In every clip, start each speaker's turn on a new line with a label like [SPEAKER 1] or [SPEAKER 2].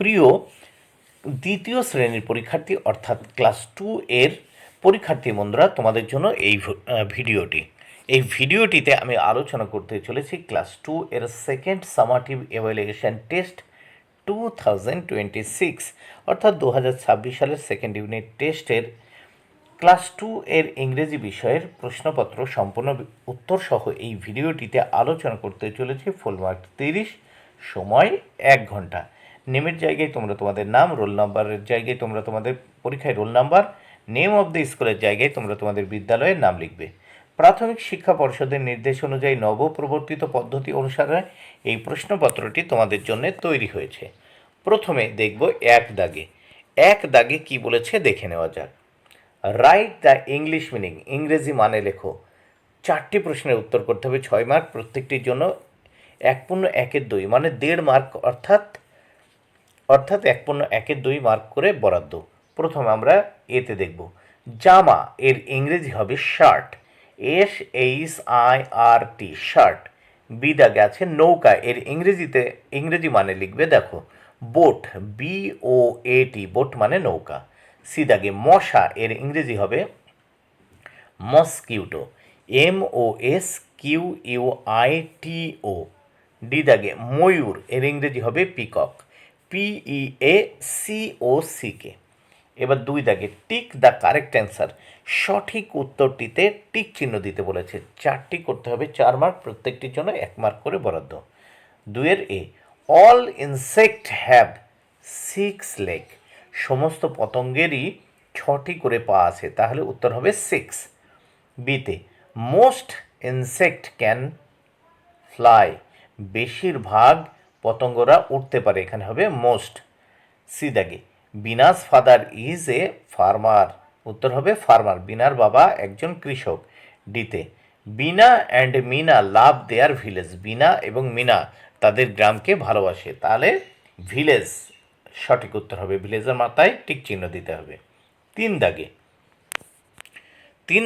[SPEAKER 1] প্রিয় দ্বিতীয় শ্রেণীর পরীক্ষার্থী অর্থাৎ ক্লাস 2 এর পরীক্ষার্থী বন্ধুরা, তোমাদের জন্য ভিডিওটি এই ভিডিওটিতে আমি আলোচনা করতে চলেছি ক্লাস 2 এর সেকেন্ড সামাটিভ এভালুয়েশন টেস্ট 2026 অর্থাৎ 2026 সালের সেকেন্ড ইউনিট টেস্টের ক্লাস 2 এর ইংরেজি বিষয়ের প্রশ্নপত্র সম্পূর্ণ উত্তর সহ এই ভিডিওটিতে আলোচনা করতে চলেছি। ফুল মার্ক 30, সময় 1 ঘন্টা। নেমের জায়গায় তোমরা তোমাদের নাম, রোল নাম্বারের জায়গায় তোমরা তোমাদের পরীক্ষায় roll number, name of the স্কুলের জায়গায় তোমরা তোমাদের বিদ্যালয়ের নাম লিখবে। প্রাথমিক শিক্ষা পর্ষদের নির্দেশ অনুযায়ী নবপ্রবর্তিত পদ্ধতি অনুসারে এই প্রশ্নপত্রটি তোমাদের জন্য তৈরি হয়েছে। প্রথমে দেখব এক দাগে কি বলেছে দেখে নেওয়া যাক। রাইট দ্য ইংলিশ মিনিং, ইংরেজি মানে লেখো। 4টি প্রশ্নের উত্তর করতে হবে, 6 মার্ক প্রত্যেকটির জন্য। 1.1/2 মানে 1.5 মার্ক, অর্থাৎ 1.1/2 মার্ক করে বরাদ্দ। প্রথমে আমরা এতে দেখব, জামা এর ইংরেজি হবে শার্ট, SHIRT শার্ট। বি দাগে আছে নৌকা এর ইংরেজি মানে লিখবে দেখো বোট, BOAT বোট মানে নৌকা। সি দাগে মশা এর ইংরেজি হবে মসকিউটো, MOSQUITO। ডি দাগে ময়ূর এর ইংরেজি হবে পিকক, PEACOCK। এবার 2 দাগে টিক দ্য কারেক্ট অ্যান্সার, সঠিক উত্তরটিতে টিক চিহ্ন দিতে বলেছে। 4টি করতে হবে, 4 মার্ক প্রত্যেকটির জন্য 1 মার্ক করে বরাদ্দ। 2 এ অল ইনসেক্ট হ্যাভ 6 লেগ, সমস্ত পতঙ্গেরই 6টি করে পা আছে, তাহলে উত্তর হবে 6। বিতে মোস্ট ইনসেক্ট ক্যান ফ্লাই, বেশিরভাগ পতঙ্গরা উঠতে পারে, এখানে হবে মোস্ট। সি দাগে Bina's father is a farmer, উত্তর হবে ফার্মার, বিনার বাবা একজন কৃষক। ডিতে Bina and Mina love their village, Bina এবং মিনা তাদের গ্রামকে ভালোবাসে, তাহলে ভিলেজ সঠিক উত্তর হবে। ভিলেজের মাথায় টিক চিহ্ন দিতে হবে। 3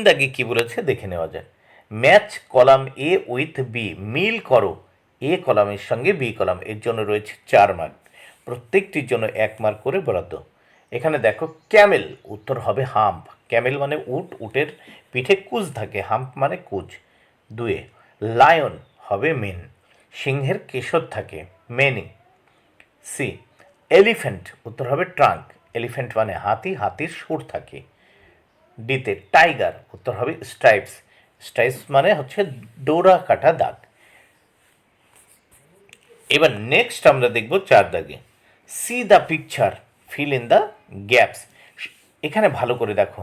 [SPEAKER 1] দাগে কি বলেছে দেখে নেওয়া যায়। Match column A with B, মিল করো এ কলামের সঙ্গে বি কলাম, এর জন্য রয়েছে 4 মার্ক, প্রত্যেকটির জন্য 1 মার্ক করে বরাদ্দ। এখানে দেখো ক্যামেল, উত্তর হবে হাম্প, ক্যামেল মানে উট, উটের পিঠে কুজ থাকে, হাম্প মানে কুজ। 2 লায়ন হবে মেন, সিংহের কেশর থাকে, মেনি। সি এলিফ্যান্ট, উত্তর হবে ট্রাঙ্ক, এলিফ্যান্ট মানে হাতি, হাতির সুর থাকে। ডিতে টাইগার, উত্তর হবে স্ট্রাইপস, স্ট্রাইপস মানে হচ্ছে ডোরা কাটা দাগ। এবার নেক্সট আমরা দেখব 4 দাগে, C the picture fill in the gaps. এখানে ভালো করে দেখো,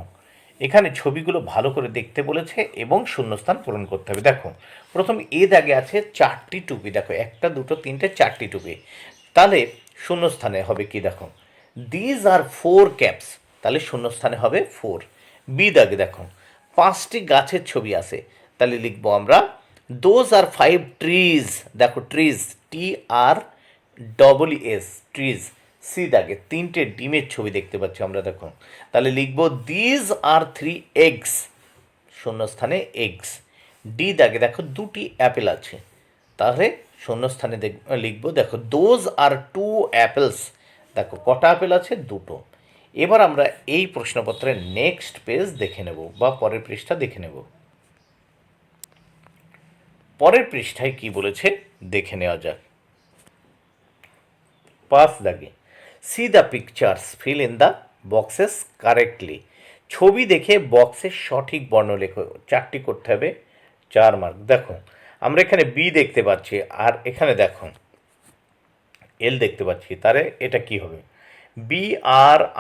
[SPEAKER 1] এখানে ছবিগুলো ভালো করে দেখতে বলেছে এবং শূন্যস্থান পূরণ করতে হবে। দেখো প্রথম এ দাগে আছে 4টি টুপি, দেখো 1, 2, 3, 4টি টুপি, তাহলে শূন্যস্থানে হবে কি দেখো দিজ আর 4 ক্যাপস, তাহলে শূন্যস্থানে হবে 4। বি দাগে দেখো 5টি গাছের ছবি আছে, তাহলে লিখবো আমরা দোজ আর 5 ট্রিজ, দেখো ট্রিজ TREES ট্রিজ। সি দাগে 3টে ডিমের ছবি দেখতে পাচ্ছি আমরা, দেখো তাহলে লিখবো দিজ আর 3 এগস, শূন্যস্থানে এগস। ডি দাগে দেখো 2টি অ্যাপেল আছে, তাহলে শূন্যস্থানে লিখবো দেখো দোজ আর 2 অ্যাপেলস, দেখো কটা অ্যাপেল আছে 2টো। এবার আমরা এই প্রশ্নপত্রের নেক্সট পেজ দেখে নেব বা পরের পৃষ্ঠা দেখে নেব। পরের পৃষ্ঠায় কি বলেছে দেখে নেওয়া যাক। 5 দাগে C the pictures fill in the boxes correctly, ছবি দেখে বক্সের সঠিক বর্ণ লেখো। 4টি করতে হবে, 4 মার্ক। দেখো আমরা এখানে বি দেখতে পাচ্ছি, আর এখানে দেখো এল দেখতে পাচ্ছি, তাহলে এটা কি হবে BRINJAL,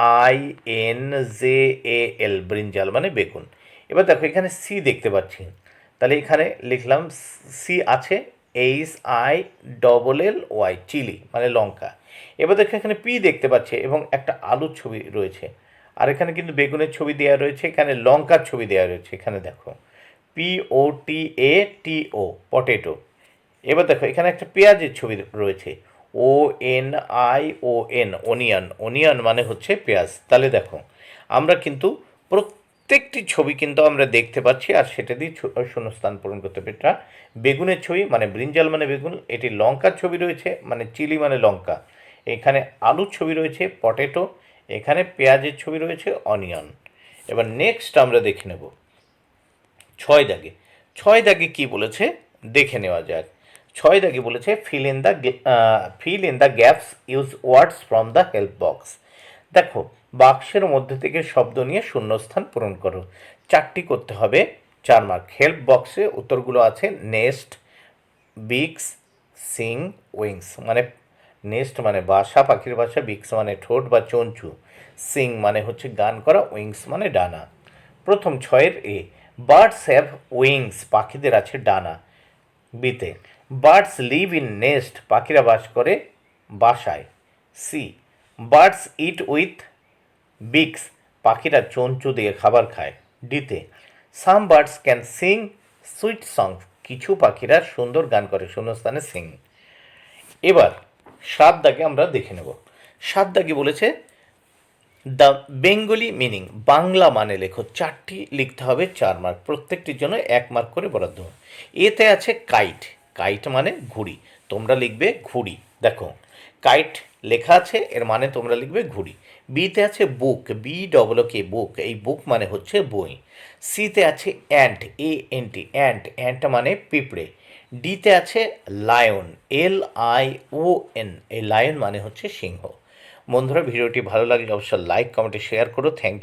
[SPEAKER 1] ব্রিঞ্জাল মানে বেগুন। এবার দেখো এখানে সি দেখতে পাচ্ছি, তাহলে এখানে লিখলাম সি আছে HILLY, চিলি মানে লঙ্কা। এবার দেখো এখানে পি দেখতে পাচ্ছি এবং একটা আলুর ছবি রয়েছে, আর এখানে কিন্তু বেগুনের ছবি দেওয়া রয়েছে, এখানে লঙ্কার ছবি দেওয়া রয়েছে, এখানে দেখো POTATO পটেটো। এবার দেখো এখানে একটা পেঁয়াজের ছবি রয়েছে, ONION অনিয়ন, অনিয়ন মানে হচ্ছে পেঁয়াজ। তাহলে দেখো আমরা কিন্তু প্রত্যেকটি ছবি কিন্তু আমরা দেখতে পাচ্ছি, আর সেটা দিয়ে শূন্যস্থান পূরণ করতে হবে। এটা বেগুনের ছবি মানে ব্রিঞ্জাল মানে বেগুন, এটি লঙ্কার ছবি রয়েছে মানে চিলি মানে লঙ্কা, এখানে আলুর ছবি রয়েছে পটেটো, এখানে পেঁয়াজের ছবি রয়েছে অনিয়ন। এবার নেক্সট আমরা দেখে নেব 6 দাগে। 6 দাগে কি বলেছে দেখে নেওয়া যাক। 6 দাগে বলেছে fill in the gaps, use words from the help box. দেখো, বাক্সের মধ্যে থেকে শব্দ নিয়ে শূন্যস্থান পূরণ করো। 4টি করতে হবে, 4 মার্ক। হেল্প বক্সে উত্তরগুলো আছে নেস্ট, বিক্স, সিং, উইংস। মানে নেস্ট মানে বাসা, পাখির বাসা, বিক্স মানে ঠোঁট বা চঞ্চু, সিং মানে হচ্ছে গান করা, উইংস মানে ডানা। প্রথম 6-এ বার্ডস হ্যাভ উইংস, পাখিদের আছে ডানা। বিতে বার্ডস লিভ ইন নেস্ট, পাখিরা বাস করে বাসায়। সি বার্ডস ইট উইথ বিক্স, পাখিরা চঞ্চু দিয়ে খাবার খায়। ডিতে সাম birds can sing sweet song, কিছু পাখিরা সুন্দর গান করে, শূন্যস্থানে সিং। এবার 7 দাগে আমরা দেখে নেব। 7 দাগে বলেছে দ্য বেঙ্গলি মিনিং, বাংলা মানে লেখো। 4টি লিখতে হবে, 4 মার্ক। প্রত্যেকটির জন্য 1 মার্ক করে বরাদ্দ। এতে আছে কাইট, কাইট মানে ঘুড়ি, তোমরা লিখবে ঘুড়ি। দেখো কাইট লেখা আছে, এর মানে তোমরা লিখবে ঘুড়ি। বিতে আছে বুক, BOOK বুক, এই বুক মানে হচ্ছে বই। সিতে আছে অ্যান্ট, ANT অ্যান্ট, অ্যান্ট মানে পিঁপড়ে। ডিতে আছে লায়ন, LION, এই লায়ন মানে হচ্ছে সিংহ। বন্ধুরা, ভিডিওটি ভালো লাগলে অবশ্যই লাইক, কমেন্টে শেয়ার করো। Thank you.